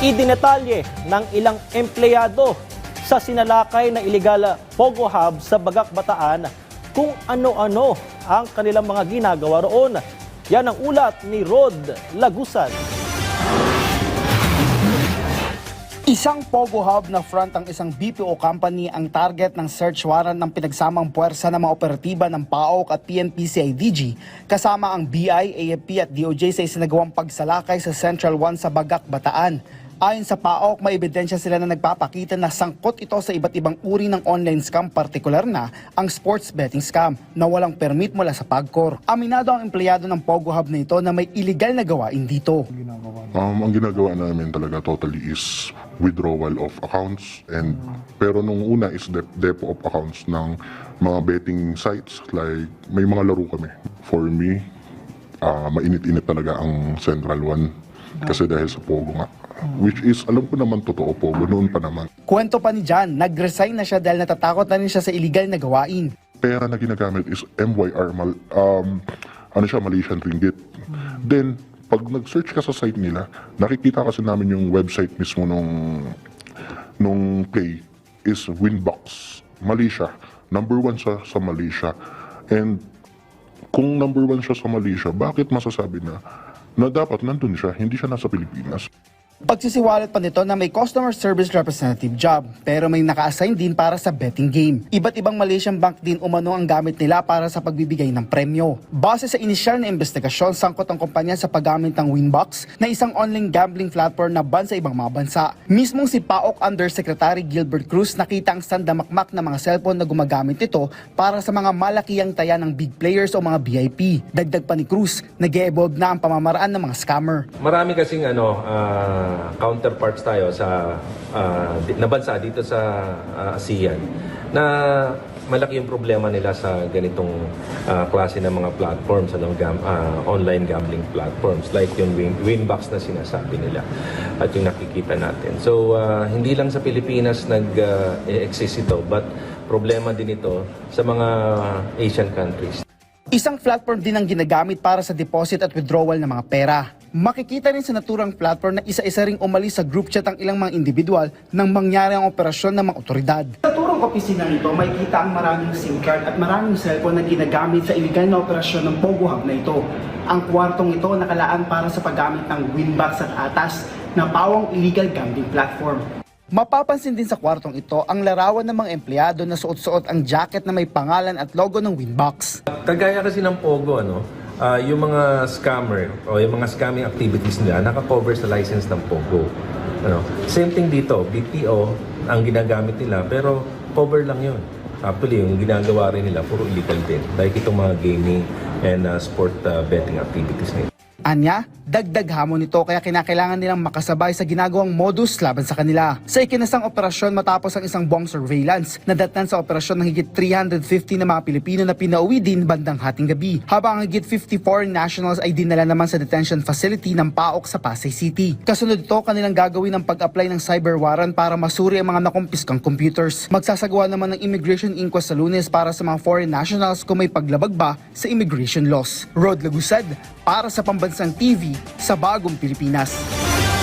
Idinetalye ng ilang empleyado sa sinalakay na illegal Pogo Hub sa Bagak, Bataan kung ano-ano ang kanilang mga ginagawa roon. Yan ang ulat ni Rod Lagusan. Isang Pogo Hub na front ang isang BPO company ang target ng search warrant ng pinagsamang puwersa ng mga operatiba ng PAOK at PNP-CIDG kasama ang BI, AFP at DOJ sa isinagawang pagsalakay sa Central 1 sa Bagak, Bataan. Ayon sa PAOK, may ebidensya sila na nagpapakita na sangkot ito sa iba't ibang uri ng online scam, partikular na ang sports betting scam na walang permit mula sa PAGCOR. Aminado ang empleyado ng Pogo Hub na ito na may illegal na gawain dito. Ang ginagawa namin talaga totally is withdrawal of accounts, and pero nung una is depo of accounts ng mga betting sites, like may mga laro kami. For me, mainit-init talaga ang Central 1 kasi dahil sa Pogo nga. Which is, alam ko naman totoo Pogo, noon pa naman. Kwento pa ni John, nag-resign na siya dahil natatakot na rin siya sa illegal na gawain. Pera na ginagamit is MYR, Malaysian ringgit. Then, pag nag-search ka sa site nila, nakikita kasi namin yung website mismo nung play is Winbox, Malaysia. Number 1 sa Malaysia. And kung number 1 siya sa Malaysia, bakit masasabi na dapat nandun siya, hindi siya nasa Pilipinas? Pagsisiwalat pa nito na may customer service representative job pero may naka-assign din para sa betting game. Iba't ibang Malaysian bank din umano ang gamit nila para sa pagbibigay ng premyo. Base sa inisyal na investigasyon, sangkot ang kumpanya sa paggamit ng Winbox na isang online gambling platform na ban sa ibang mga bansa. Mismong si PAOK Undersecretary Gilbert Cruz nakita ang sandamakmak na mga cellphone na gumagamit ito para sa mga malakihang taya ng big players o mga VIP. Dagdag pa ni Cruz, nag-e-evolve na ang pamamaraan ng mga scammer. Marami kasing counterparts tayo sa na bansa dito sa ASEAN na malaki yung problema nila sa ganitong klase ng mga platforms, online gambling platforms like yung Winbox na sinasabi nila at yung nakikita natin. So hindi lang sa Pilipinas nag-exist ito, but problema din ito sa mga Asian countries. Isang platform din ang ginagamit para sa deposit at withdrawal ng mga pera. Makikita rin sa naturang platform na isa-isa ring umalis sa group chat ang ilang mga individual nang mangyari ang operasyon ng mga otoridad. Sa naturang opisina nito, makikita ang maraming SIM card at maraming cellphone na ginagamit sa iligal na operasyon ng Pogo Hub na ito. Ang kwartong ito nakalaan para sa paggamit ng Winbox at ATAS na pawang illegal gambling platform. Mapapansin din sa kwartong ito ang larawan ng mga empleyado na suot-suot ang jacket na may pangalan at logo ng Winbox. Kagaya kasi ng Pogo, yung mga scammer o yung mga scamming activities nila naka-cover sa license ng Pogo. Same thing dito, BPO ang ginagamit nila pero cover lang yun. Actually, yung ginagawa rin nila puro illegal din. Like itong mga gaming and sport betting activities nila. Anya, dagdag hamon nito kaya kinakailangan nilang makasabay sa ginagawang modus laban sa kanila. Sa ikinasang operasyon matapos ang isang buwang surveillance, nadatnan sa operasyon ng higit 350 na mga Pilipino na pinauwi din bandang hating gabi, habang ang higit 54 nationals ay dinala naman sa detention facility ng PAOK sa Pasay City. Kasunod ito, kanilang gagawin ang pag-apply ng cyber warrant para masuri ang mga nakumpiskang computers. Magsasagawa naman ng immigration inquest sa Lunes para sa mga foreign nationals kung may paglabag ba sa immigration laws. Rod Lagusad, para sa Pambansang TV sa Bagong Pilipinas.